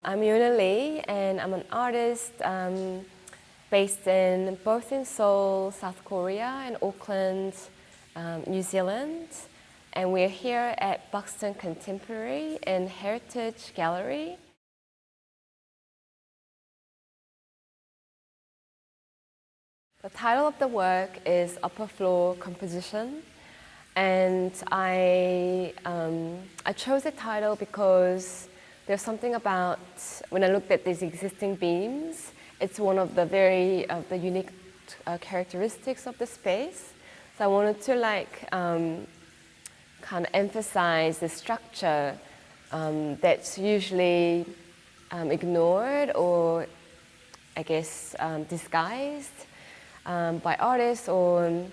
I'm Yona Lee, and I'm an artist based both in Seoul, South Korea, and Auckland, New Zealand. And we're here at Buxton Contemporary in Heritage Gallery. The title of the work is Upper Floor Composition, and I chose the title because there's something about, when I looked at these existing beams, it's one of the very unique characteristics of the space. So I wanted to kind of emphasize the structure that's usually ignored or, I guess, disguised by artists or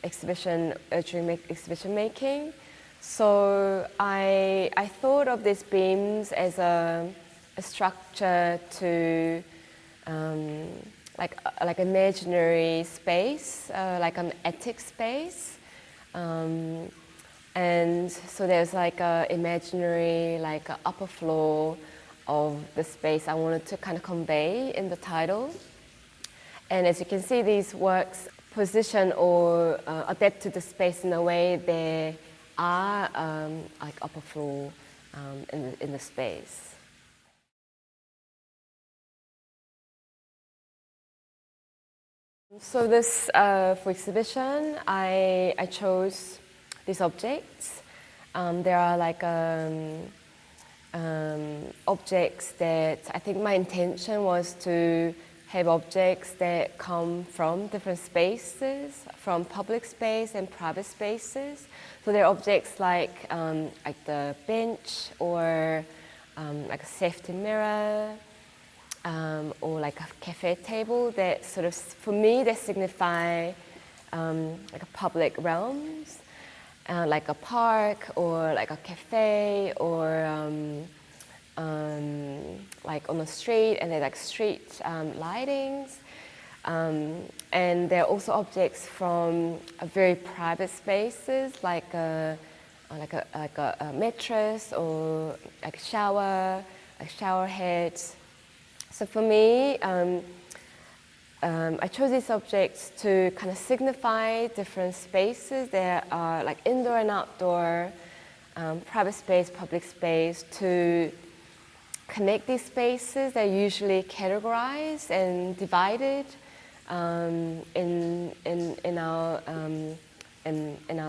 during exhibition making. So I thought of these beams as a structure to like imaginary space, like an attic space, and so there's like a imaginary upper floor of the space I wanted to kind of convey in the title. And as you can see, these works position or adapt to the space in a way they are like upper floor in the space. So this, for exhibition, I chose these objects. There are like objects that I think my intention was to have objects that come from different spaces, from public space and private spaces. So there are objects like the bench or like a safety mirror or like a cafe table that sort of, for me, they signify like a public realms, like a park or like a cafe or like on the street, and they're like street lightings. And there are also objects from very private spaces, like a mattress or like a shower head. So for me, I chose these objects to kind of signify different spaces. There are like indoor and outdoor, private space, public space, to connect these spaces. They're usually categorized and divided in our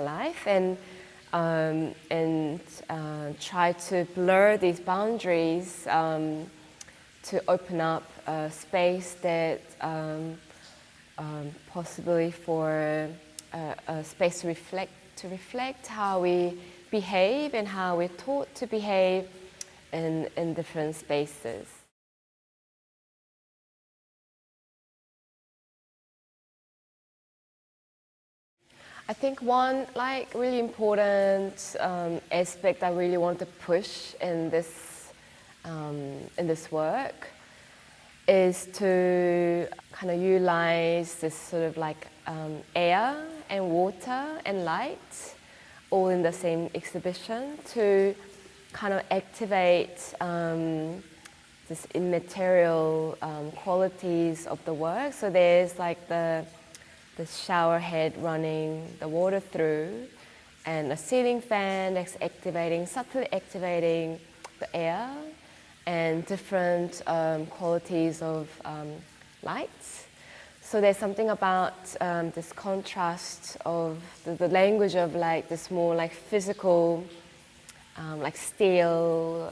life, and try to blur these boundaries to open up a space that possibly for a space to reflect how we behave and how we're taught to behave in different spaces. I think one really important aspect I really want to push in this work is to kind of utilize this sort of like air and water and light all in the same exhibition to kind of activate this immaterial qualities of the work. So there's like the shower head running the water through, and a ceiling fan that's subtly activating the air, and different qualities of lights. So there's something about this contrast of the language of like this more like physical, like steel,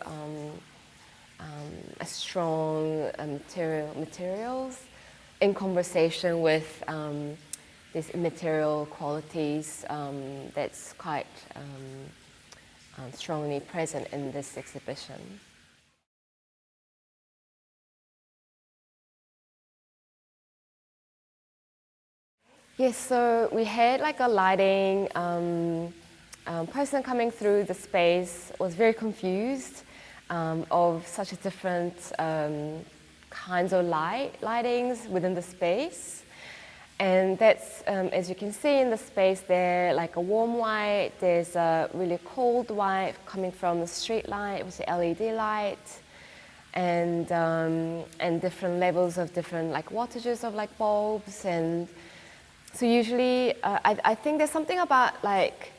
a strong materials in conversation with these immaterial qualities that's quite strongly present in this exhibition. Yes, so we had like a lighting person coming through the space was very confused of such a different kinds of lightings within the space. And that's, as you can see in the space there, like a warm white, there's a really cold white coming from the street light with the LED light. and different levels of different like wattages of like bulbs. And so usually I think there's something about like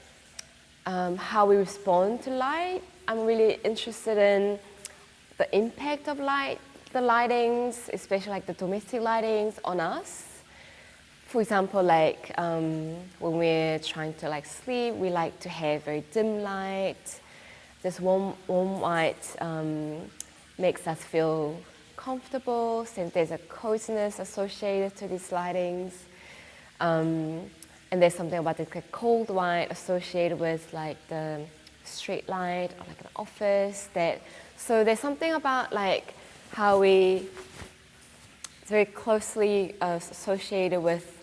how we respond to light. I'm really interested in the impact of light, the lightings, especially like the domestic lightings on us. For example, like when we're trying to like sleep, we like to have very dim light. This warm light makes us feel comfortable, since there's a coziness associated to these lightings. And there's something about the cold light associated with like the street light or like an office. So there's something about like how it's very closely associated with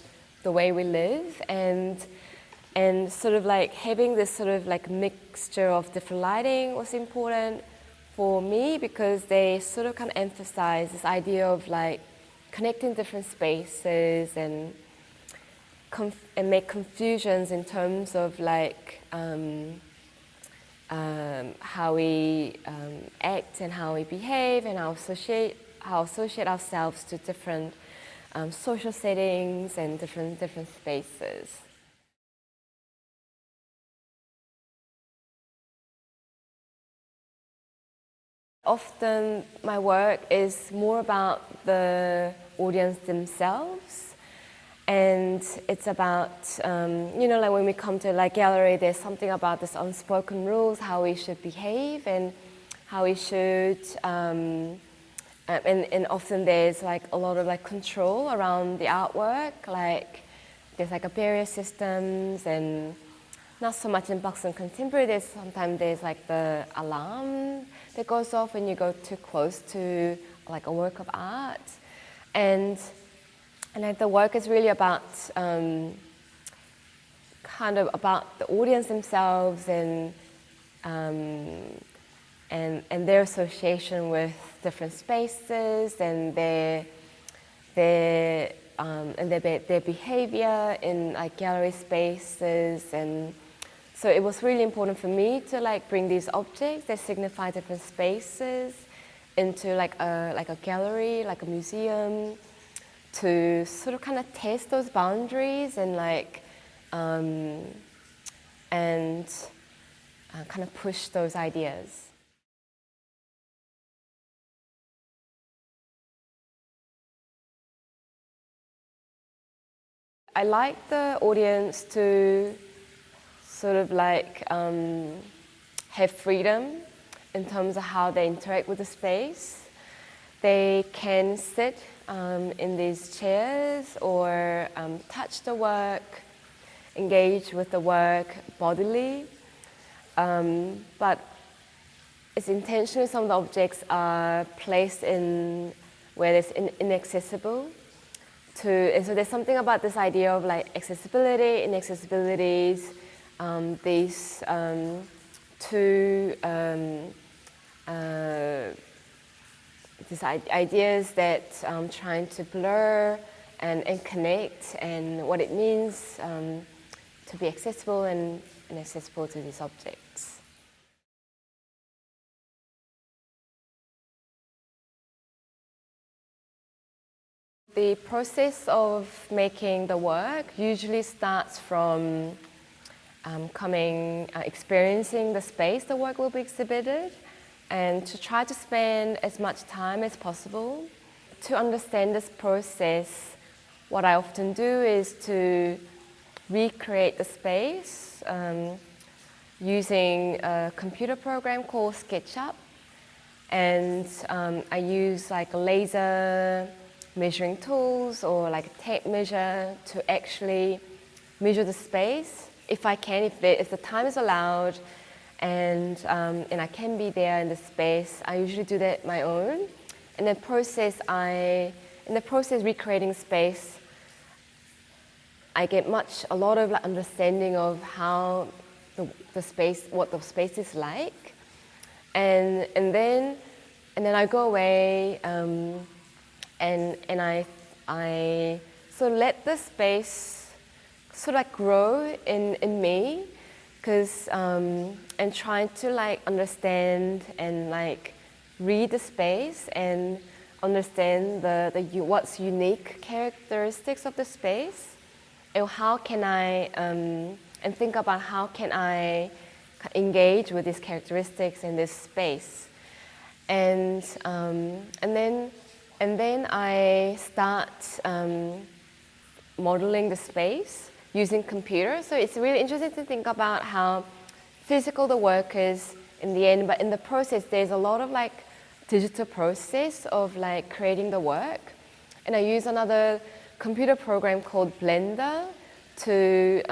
the way we live, and sort of like having this sort of like mixture of different lighting was important for me, because they sort of kind of emphasize this idea of like connecting different spaces and make confusions in terms of like how we act and how we behave and how associate ourselves to different social settings and different spaces. Often my work is more about the audience themselves, and it's about, like when we come to like gallery, there's something about this unspoken rules, how we should behave and how we should, and often there's like a lot of like control around the artwork, like there's like a barrier systems, and not so much in Buxton Contemporary. Sometimes there's like the alarm that goes off when you go too close to like a work of art, and like the work is really about kind of about the audience themselves and their association with different spaces and their behavior in like gallery spaces. And so it was really important for me to like bring these objects that signify different spaces into like a gallery, like a museum, to sort of kind of test those boundaries and like kind of push those ideas. I like the audience to sort of like have freedom in terms of how they interact with the space. They can sit in these chairs or touch the work, engage with the work bodily, but it's intentional. Some of the objects are placed in where it's inaccessible. And so there's something about this idea of like accessibility, inaccessibilities, these two these ideas that I'm trying to blur and connect, and what it means to be accessible and accessible to these objects. The process of making the work usually starts from experiencing the space the work will be exhibited, and to try to spend as much time as possible. To understand this process, what I often do is to recreate the space using a computer program called SketchUp, and I use like a laser measuring tools or like a tape measure to actually measure the space. If I can, if the time is allowed, and I can be there in the space, I usually do that my own. In the process recreating space, I get a lot of like understanding of how the space, what the space is like, and then I go away. And I sort of let the space sort of like grow in me, because and trying to like understand and like read the space and understand what's unique characteristics of the space, and how can I and think about how can I engage with these characteristics in this space, and then I start modeling the space using computers. So it's really interesting to think about how physical the work is in the end, but in the process there's a lot of like digital process of like creating the work. And I use another computer program called Blender to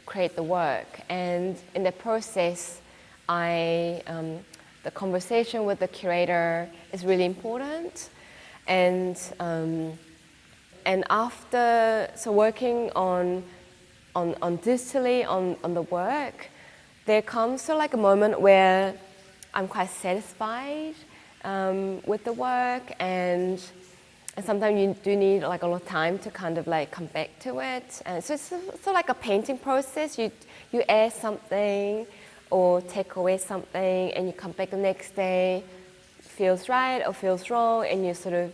create the work. And in the process, the conversation with the curator is really important. And after working on digitally on the work, there comes to like a moment where I'm quite satisfied with the work, and sometimes you do need like a lot of time to kind of like come back to it. And so it's sort of like a painting process. You add something or take away something, and you come back the next day, feels right or feels wrong, and you sort of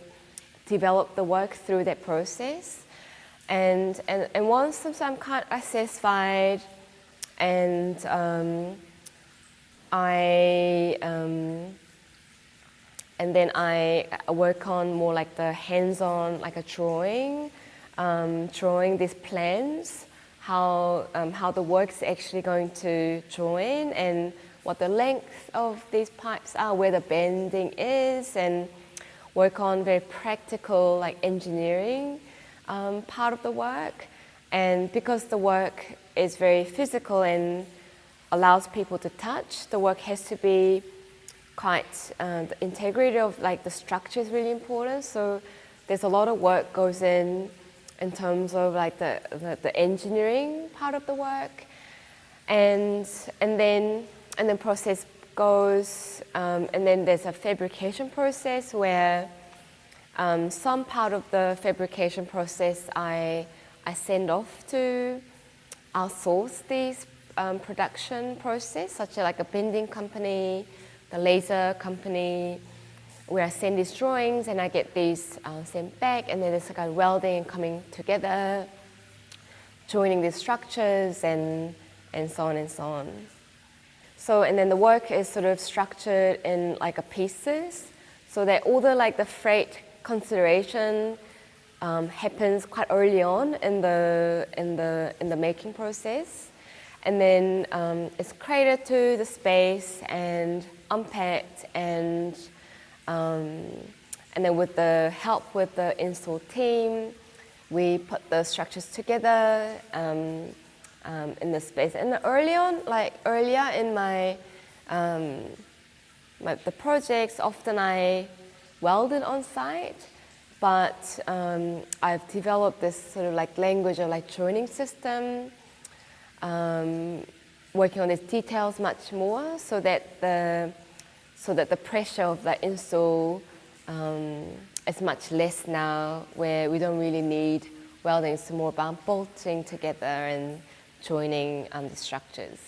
develop the work through that process. And once I'm kind of satisfied, and then I work on more like the hands-on, like a drawing these plans, how the work's actually going to join, and what the length of these pipes are, where the bending is, and work on very practical like engineering part of the work. And because the work is very physical and allows people to touch, the work has to be quite, the integrity of like the structure is really important. So there's a lot of work goes in terms of like the engineering part of the work, and then process goes, and then there's a fabrication process where some part of the fabrication process I send off to outsource these production process, such as like a bending company, the laser company, where I send these drawings and I get these sent back, and then there's like a welding and coming together, joining these structures, and so on and so on. So, and then the work is sort of structured in like a pieces, so that all the like the freight consideration happens quite early on in the making process, and then it's created to the space and unpacked, and then with the help with the install team, we put the structures together in the space. And earlier in my the projects, often I welded on site, but I've developed this sort of like language of like joining system, working on these details much more, so that the pressure of the install is much less now, where we don't really need welding. It's more about bolting together and joining the structures.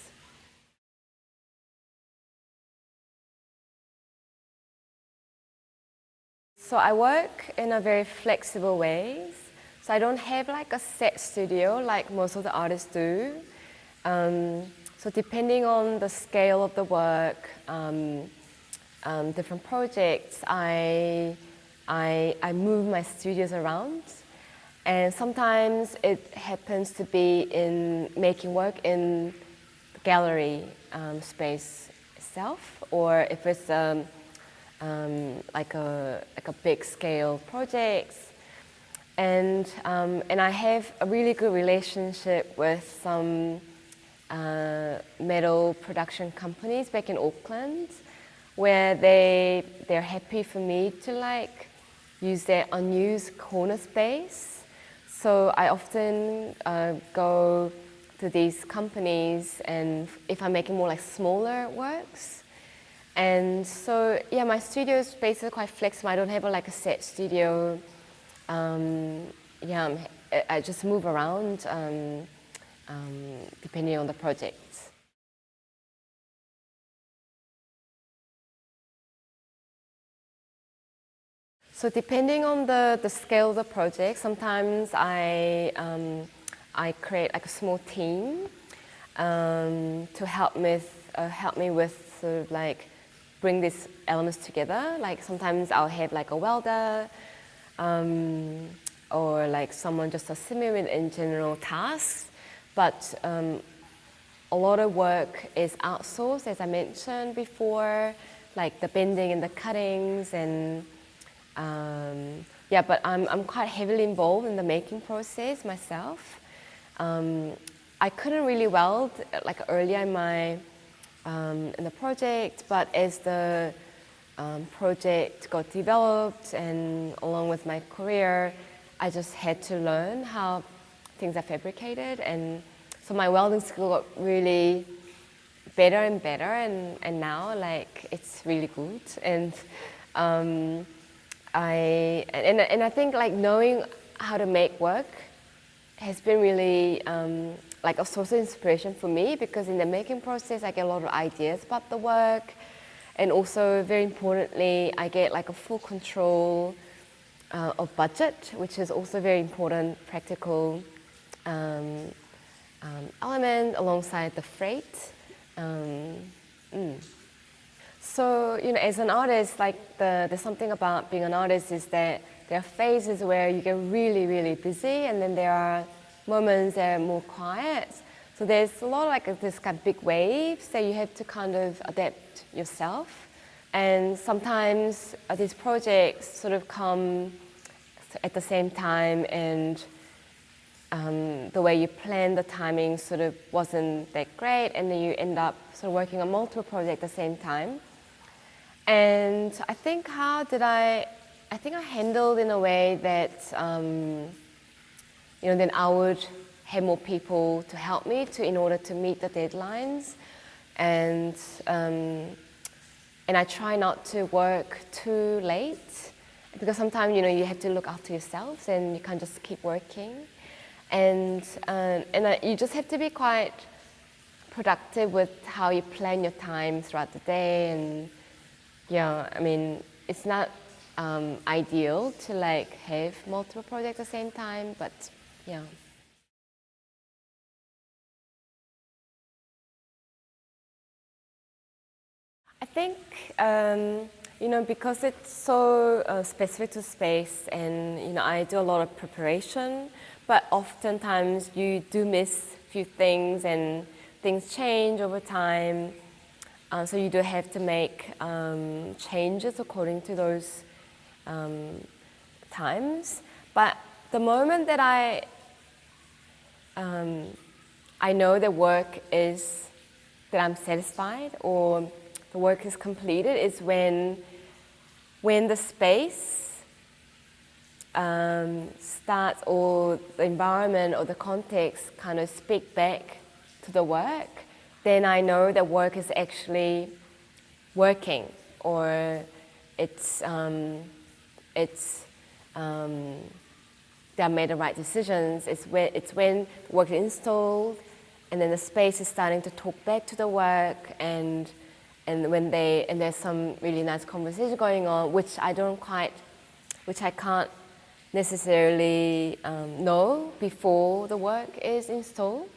So I work in a very flexible ways. So I don't have like a set studio like most of the artists do. So depending on the scale of the work, different projects, I move my studios around. And sometimes it happens to be in making work in the gallery space itself, or if it's like a big scale projects. And I have a really good relationship with some metal production companies back in Auckland, where they're happy for me to like use their unused corner space. So I often go to these companies, and if I'm making more like smaller works. And so yeah, my studio space is quite flexible. I don't have like a set studio. Yeah, I just move around depending on the project. So depending on the scale of the project, sometimes I create like a small team to help me with sort of like bring these elements together. Like sometimes I'll have like a welder or like someone just assist me with in general tasks. But a lot of work is outsourced, as I mentioned before, like the bending and the cuttings and yeah, but I'm quite heavily involved in the making process myself. I couldn't really weld like earlier in the project, but as the project got developed and along with my career, I just had to learn how things are fabricated, and so my welding skill got really better and better, and now like it's really good. And I think like knowing how to make work has been really like a source of inspiration for me, because in the making process I get a lot of ideas about the work, and also very importantly I get like a full control of budget, which is also very important practical element alongside the freight. So, you know, as an artist, like there's something about being an artist is that there are phases where you get really, really busy, and then there are moments that are more quiet. So there's a lot of like this kind of big waves that you have to kind of adapt yourself. And sometimes these projects sort of come at the same time, and the way you plan the timing sort of wasn't that great, and then you end up sort of working on multiple projects at the same time. And I think I handled in a way that, you know, then I would have more people to help me in order to meet the deadlines. And I try not to work too late, because sometimes, you know, you have to look after yourselves and you can't just keep working. And you just have to be quite productive with how you plan your time throughout the day. And yeah, I mean, it's not ideal to like have multiple projects at the same time, but yeah. I think, you know, because it's so specific to space, and, you know, I do a lot of preparation, but oftentimes you do miss a few things and things change over time. So you do have to make changes according to those times. But the moment that I know that I'm satisfied or the work is completed is when the space starts, or the environment or the context kind of speak back to the work. Then I know that work is actually working, or it's they have made the right decisions. It's when the work is installed, and then the space is starting to talk back to the work, and there's some really nice conversation going on, which I can't necessarily know before the work is installed.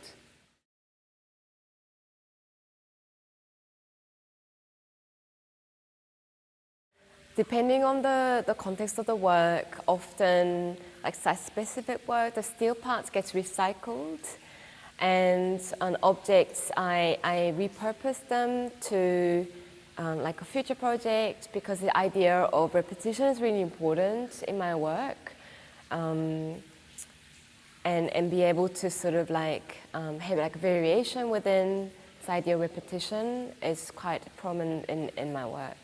Depending on the context of the work, often like site-specific work, the steel parts gets recycled, and on objects I repurpose them to like a future project, because the idea of repetition is really important in my work, and be able to sort of like have like variation within this idea of repetition is quite prominent in my work.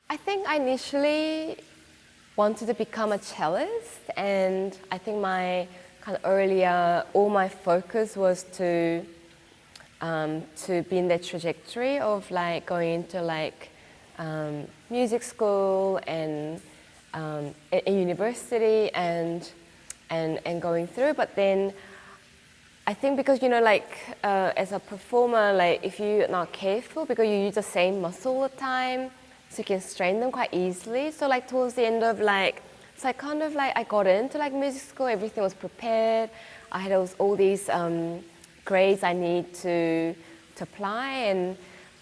I think I initially wanted to become a cellist, and I think my kind of earlier, all my focus was to be in that trajectory of like going into like music school and a university and going through. But then I think because, you know, like as a performer, like if you're not careful, because you use the same muscle all the time, so you can strain them quite easily. So like towards the end of like, so I kind of like, I got into like music school, everything was prepared. I had all these grades I need to apply, and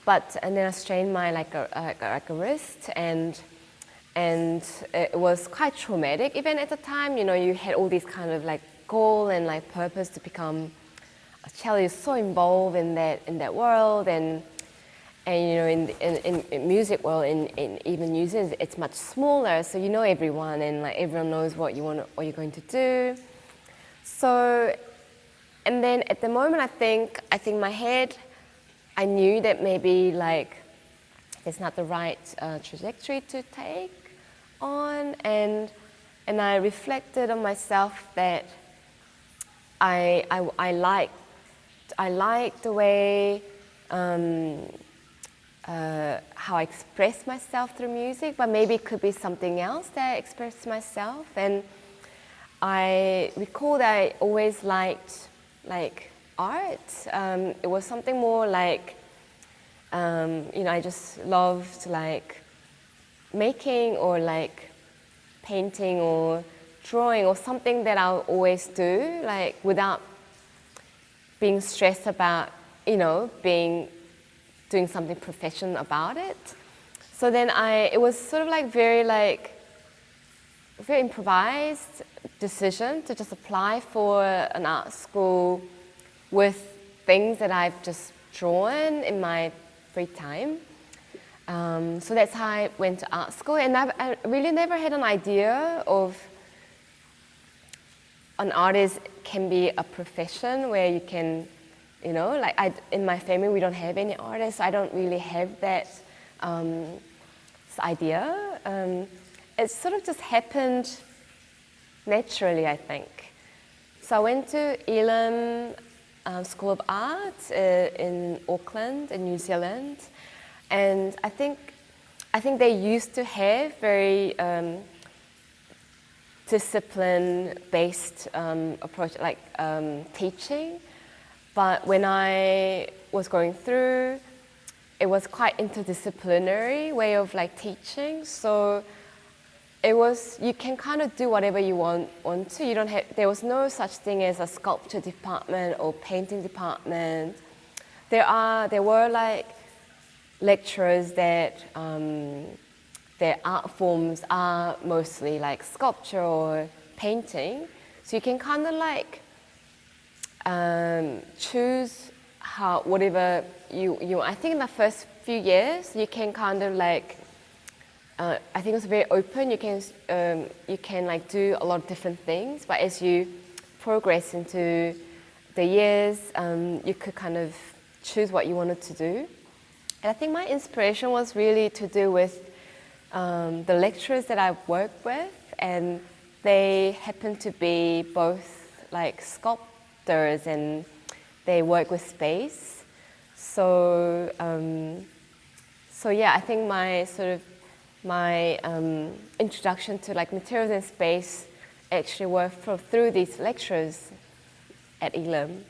then I strained my like a wrist, and it was quite traumatic even at the time. You know, you had all these kind of like goal and like purpose to become a cellist, so involved in that world, and you know, in music world, in even New Zealand, it's much smaller, so you know everyone, and like everyone knows what you're going to do. So, and then at the moment, I think my head, I knew that maybe like it's not the right trajectory to take on, and I reflected on myself that I liked the way how I express myself through music, but maybe it could be something else that I express myself. And I recall that I always liked like art. It was something more like, you know, I just loved like making or like painting or drawing or something that I'll always do, like without being stressed about, you know, doing something professional about it. So then it was sort of like very improvised decision to just apply for an art school with things that I've just drawn in my free time. So that's how I went to art school, and I really never had an idea of an artist can be a profession where you can, you know, like in my family we don't have any artists, so I don't really have that idea. It sort of just happened naturally, I think. So I went to Elam School of Art in Auckland, in New Zealand, and I think they used to have very discipline-based approach, like teaching. But when I was going through, it was quite interdisciplinary way of like teaching. So it was, you can kind of do whatever you want to. You don't have, there was no such thing as a sculpture department or painting department. There were like lecturers that their art forms are mostly like sculpture or painting. So you can kind of like choose whatever you. I think in the first few years you can kind of like. I think it's very open. You can like do a lot of different things. But as you progress into the years, you could kind of choose what you wanted to do. And I think my inspiration was really to do with the lecturers that I worked with, and they happen to be both like sculptors and they work with space. So yeah, I think my introduction to like materials and space actually were through these lectures at Elam.